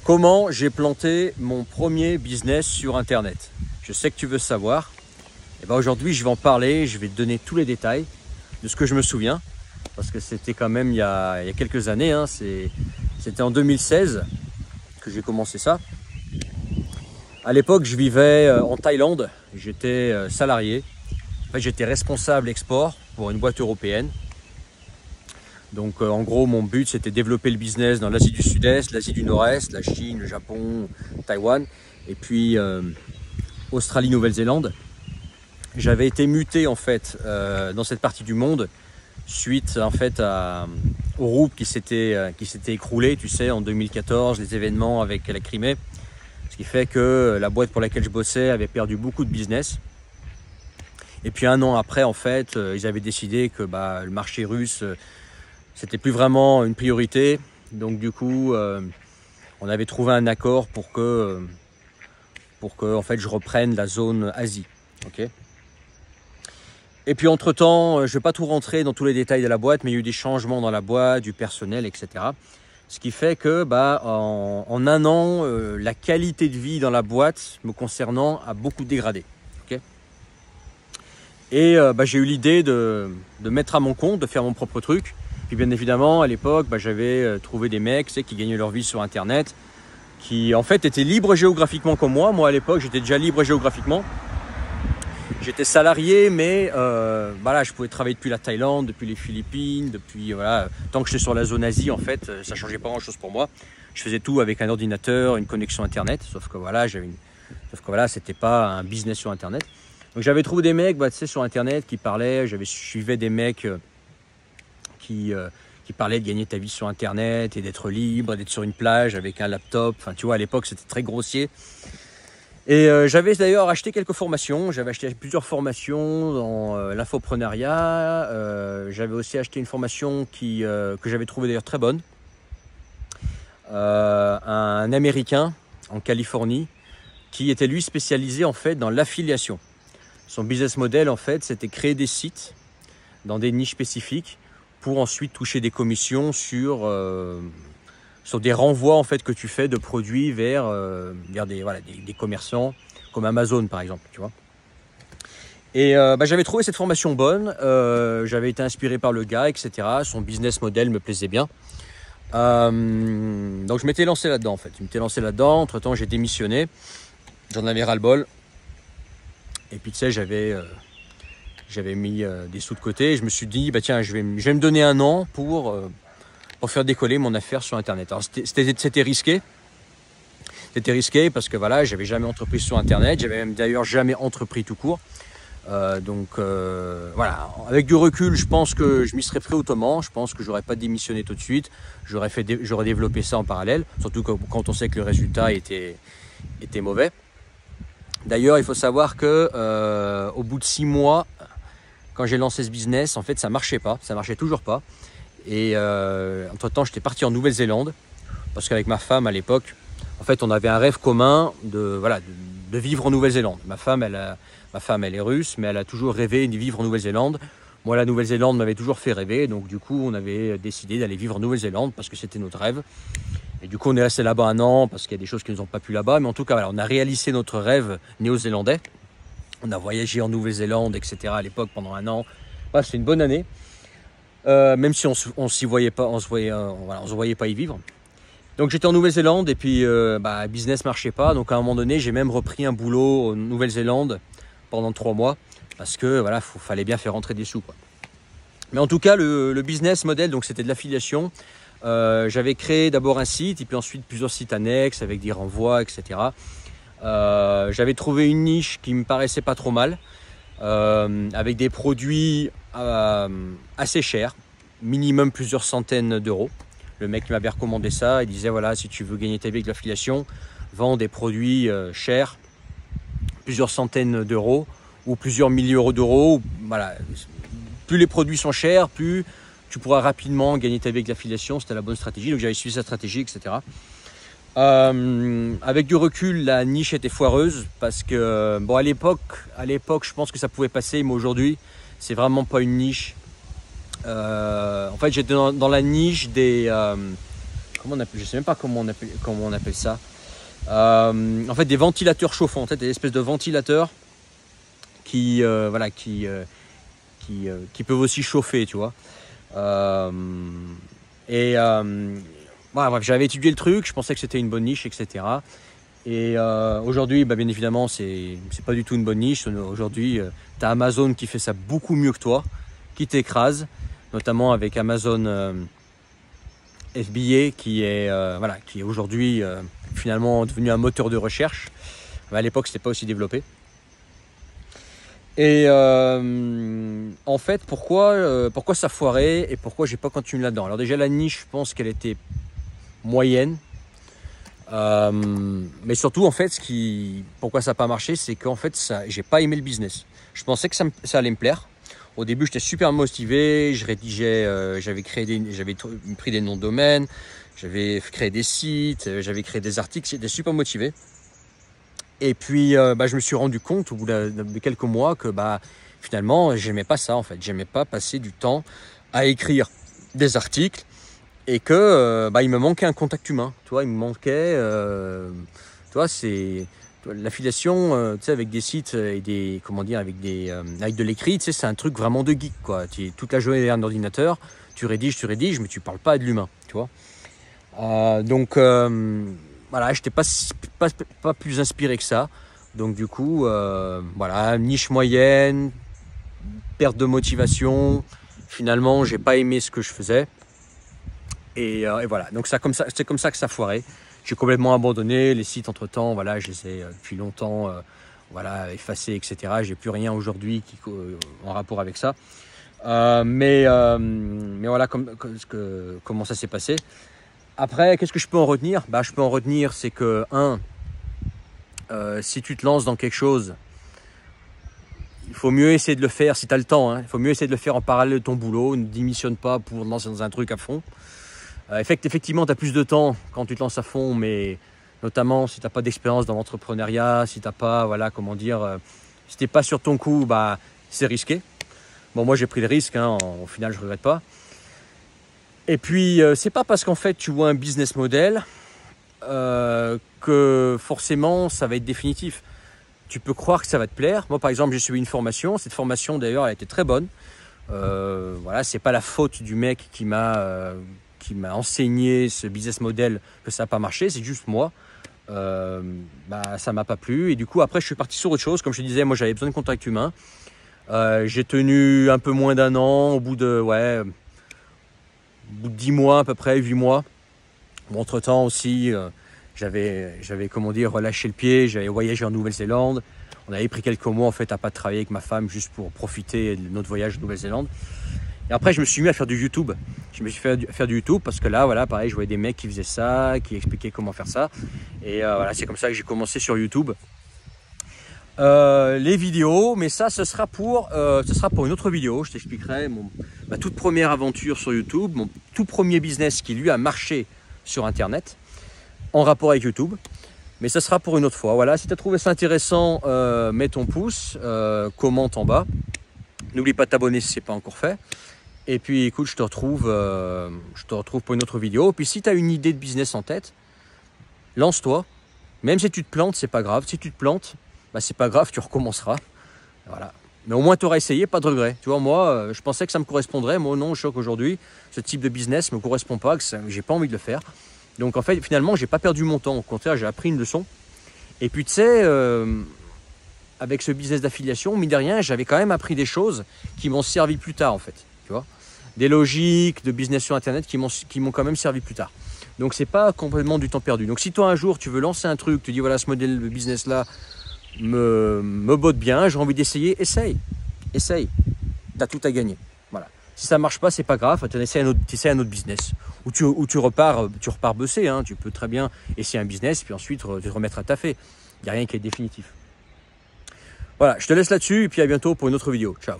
Comment j'ai planté mon premier business sur Internet? Je sais que tu veux savoir. Et ben aujourd'hui, je vais en parler. Je vais te donner tous les détails de ce que je me souviens. Parce que c'était quand même il y a quelques années. Hein. C'était en 2016 que j'ai commencé ça. À l'époque, je vivais en Thaïlande. J'étais salarié. En fait, j'étais responsable export pour une boîte européenne. Donc en gros, mon but, c'était de développer le business dans l'Asie du Sud-Est, l'Asie du Nord-Est, la Chine, le Japon, Taïwan et puis Australie, Nouvelle-Zélande. J'avais été muté en fait dans cette partie du monde suite en fait au rouble qui s'était écroulé, tu sais, en 2014, les événements avec la Crimée. Ce qui fait que la boîte pour laquelle je bossais avait perdu beaucoup de business. Et puis un an après, en fait, ils avaient décidé que le marché russe, c'était plus vraiment une priorité. Donc du coup, on avait trouvé un accord pour que en fait, je reprenne la zone Asie. Okay. Et puis entre-temps, je ne vais pas tout rentrer dans tous les détails de la boîte, mais il y a eu des changements dans la boîte, du personnel, etc. Ce qui fait que en un an, la qualité de vie dans la boîte me concernant a beaucoup dégradé. Okay. Et j'ai eu l'idée de mettre à mon compte, de faire mon propre truc. Puis bien évidemment, à l'époque, j'avais trouvé des mecs qui gagnaient leur vie sur Internet, qui en fait étaient libres géographiquement comme moi. Moi à l'époque, j'étais déjà libre géographiquement. J'étais salarié, mais je pouvais travailler depuis la Thaïlande, depuis les Philippines, depuis tant que j'étais sur la zone Asie, en fait, ça changeait pas grand-chose pour moi. Je faisais tout avec un ordinateur, une connexion Internet, sauf que c'était pas un business sur Internet. Donc j'avais trouvé des mecs, sur Internet qui parlaient. Je suivais des mecs qui parlaient de gagner ta vie sur Internet et d'être libre, d'être sur une plage avec un laptop. Enfin, tu vois, à l'époque, c'était très grossier. Et j'avais d'ailleurs acheté quelques formations. J'avais acheté plusieurs formations dans l'infopreneuriat. J'avais aussi acheté une formation que j'avais trouvée d'ailleurs très bonne. Un Américain en Californie qui était lui spécialisé en fait dans l'affiliation. Son business model en fait, c'était créer des sites dans des niches spécifiques pour ensuite toucher des commissions sur des renvois en fait que tu fais de produits vers des commerçants comme Amazon par exemple, tu vois. Et j'avais trouvé cette formation bonne, j'avais été inspiré par le gars, etc. Son business model me plaisait bien. Donc je m'étais lancé là-dedans en fait. Entre-temps, j'ai démissionné. J'en avais ras-le-bol. Et puis tu sais, j'avais mis des sous de côté. Et je me suis dit, tiens, je vais me donner un an pour faire décoller mon affaire sur Internet. Alors c'était risqué. C'était risqué parce que j'avais jamais entrepris sur Internet. J'avais même d'ailleurs jamais entrepris tout court. Avec du recul, je pense que je m'y serais pris autrement. Je pense que j'aurais pas démissionné tout de suite. J'aurais développé ça en parallèle. Surtout quand on sait que le résultat était mauvais. D'ailleurs, il faut savoir que au bout de 6 mois, quand j'ai lancé ce business, en fait, ça marchait toujours pas. Et entre-temps, j'étais parti en Nouvelle-Zélande parce qu'avec ma femme à l'époque, en fait, on avait un rêve commun de vivre en Nouvelle-Zélande. Ma femme, elle est russe, mais elle a toujours rêvé de vivre en Nouvelle-Zélande. Moi, la Nouvelle-Zélande m'avait toujours fait rêver, donc du coup, on avait décidé d'aller vivre en Nouvelle-Zélande parce que c'était notre rêve. Et du coup, on est resté là-bas un an parce qu'il y a des choses qui ne nous ont pas plu là-bas. Mais en tout cas, on a réalisé notre rêve néo-zélandais. On a voyagé en Nouvelle-Zélande, etc. à l'époque pendant un an. C'était une bonne année. Même si on s'y voyait pas, on se voyait pas y vivre. Donc j'étais en Nouvelle-Zélande et puis business marchait pas. Donc à un moment donné, j'ai même repris un boulot en Nouvelle-Zélande pendant 3 mois parce que fallait bien faire rentrer des sous, quoi. Mais en tout cas, le business model, donc c'était de l'affiliation. J'avais créé d'abord un site et puis ensuite plusieurs sites annexes avec des renvois, etc. J'avais trouvé une niche qui me paraissait pas trop mal, avec des produits assez chers, minimum plusieurs centaines d'euros. Le mec qui m'avait recommandé ça, il disait si tu veux gagner ta vie avec l'affiliation, vends des produits chers, plusieurs centaines d'euros ou plusieurs milliers d'euros. Plus les produits sont chers, plus tu pourras rapidement gagner ta vie avec l'affiliation. C'était la bonne stratégie, donc j'avais suivi sa stratégie, etc. Avec du recul, la niche était foireuse parce que à l'époque, je pense que ça pouvait passer, mais aujourd'hui, c'est vraiment pas une niche. En fait, j'étais dans la niche des je sais même pas comment on appelle ça. En fait, des ventilateurs chauffants, en fait, des espèces de ventilateurs qui peuvent aussi chauffer, tu vois. Voilà, bref, j'avais étudié le truc, je pensais que c'était une bonne niche, etc. Et aujourd'hui, bien évidemment, c'est pas du tout une bonne niche. Aujourd'hui, tu as Amazon qui fait ça beaucoup mieux que toi, qui t'écrase, notamment avec Amazon FBA qui est aujourd'hui finalement devenu un moteur de recherche. À l'époque, c'était pas aussi développé. Et en fait, pourquoi ça foirait et pourquoi j'ai pas continué là-dedans? Alors déjà, la niche, je pense qu'elle était moyenne. Mais surtout, en fait, pourquoi ça n'a pas marché, c'est qu'en fait, j'ai pas aimé le business. Je pensais que ça allait me plaire. Au début, j'étais super motivé, je rédigeais, j'avais pris des noms de domaine, j'avais créé des sites, j'avais créé des articles, j'étais super motivé. Et puis, je me suis rendu compte au bout de quelques mois que finalement, j'aimais pas ça en fait. J'aimais pas passer du temps à écrire des articles et que il me manquait un contact humain. Tu vois, il me manquait, c'est l'affiliation, avec des sites et avec de l'écrit, c'est un truc vraiment de geek, quoi. Tu es toute la journée derrière un ordinateur, tu rédiges, mais tu parles pas de l'humain, tu vois. Voilà, j'étais pas plus inspiré que ça. Donc du coup, niche moyenne, perte de motivation. Finalement, j'ai pas aimé ce que je faisais. Et voilà, donc c'est comme ça que ça foirait. J'ai complètement abandonné les sites entre-temps. Voilà, je les ai depuis longtemps effacés, etc. J'ai plus rien aujourd'hui en rapport avec ça. Mais voilà comment ça s'est passé. Après, qu'est-ce que je peux en retenir? Je peux en retenir, c'est que, si tu te lances dans quelque chose, il faut mieux essayer de le faire, si tu as le temps, il faut mieux essayer de le faire en parallèle de ton boulot. Ne démissionne pas pour te lancer dans un truc à fond. Effectivement, tu as plus de temps quand tu te lances à fond, mais notamment si tu n'as pas d'expérience dans l'entrepreneuriat, si tu n'as pas, si tu n'es pas sur ton coup, c'est risqué. Bon, moi, j'ai pris le risque, au final, je ne regrette pas. Et puis, c'est pas parce qu'en fait tu vois un business model que forcément ça va être définitif. Tu peux croire que ça va te plaire. Moi, par exemple, j'ai suivi une formation. Cette formation, d'ailleurs, elle a été très bonne. C'est pas la faute du mec qui m'a enseigné ce business model que ça n'a pas marché. C'est juste moi. Ça m'a pas plu. Et du coup, après, je suis parti sur autre chose. Comme je te disais, moi, j'avais besoin de contact humain. J'ai tenu un peu moins d'un an. Au bout de 10 mois à peu près, 8 mois. Bon, entre-temps aussi, j'avais relâché le pied, j'avais voyagé en Nouvelle-Zélande. On avait pris quelques mois en fait à pas travailler avec ma femme juste pour profiter de notre voyage en Nouvelle-Zélande. Et après, je me suis mis à faire du YouTube. Je me suis fait faire du YouTube parce que là, pareil, je voyais des mecs qui faisaient ça, qui expliquaient comment faire ça. Et c'est comme ça que j'ai commencé sur YouTube. Les vidéos, mais ça, ce sera pour une autre vidéo. Je t'expliquerai ma toute première aventure sur YouTube, mon tout premier business qui lui a marché sur Internet en rapport avec YouTube. Mais ça sera pour une autre fois. Voilà, si tu as trouvé ça intéressant, mets ton pouce, commente en bas. N'oublie pas de t'abonner si ce n'est pas encore fait. Et puis écoute, je te retrouve pour une autre vidéo. Et puis si tu as une idée de business en tête, lance-toi. Même si tu te plantes, c'est pas grave. Si tu te plantes, c'est pas grave, tu recommenceras. Voilà. Mais au moins tu auras essayé, pas de regret. Tu vois, moi, je pensais que ça me correspondrait. Moi, non, je sais qu'aujourd'hui, ce type de business me correspond pas, que j'ai pas envie de le faire. Donc en fait, finalement, j'ai pas perdu mon temps. Au contraire, j'ai appris une leçon. Et puis tu sais, avec ce business d'affiliation, mine de rien, j'avais quand même appris des choses qui m'ont servi plus tard, en fait. Tu vois, des logiques de business sur Internet qui m'ont quand même servi plus tard. Donc c'est pas complètement du temps perdu. Donc si toi un jour tu veux lancer un truc, tu dis voilà, ce modèle de business là me botte bien, j'ai envie d'essayer, essaye. T'as tout à gagner. Voilà. Si ça marche pas, c'est pas grave, tu essaies un autre business. Ou tu repars bosser, Tu peux très bien essayer un business, puis ensuite te remettre à taffer. Il n'y a rien qui est définitif. Voilà, je te laisse là-dessus, et puis à bientôt pour une autre vidéo. Ciao.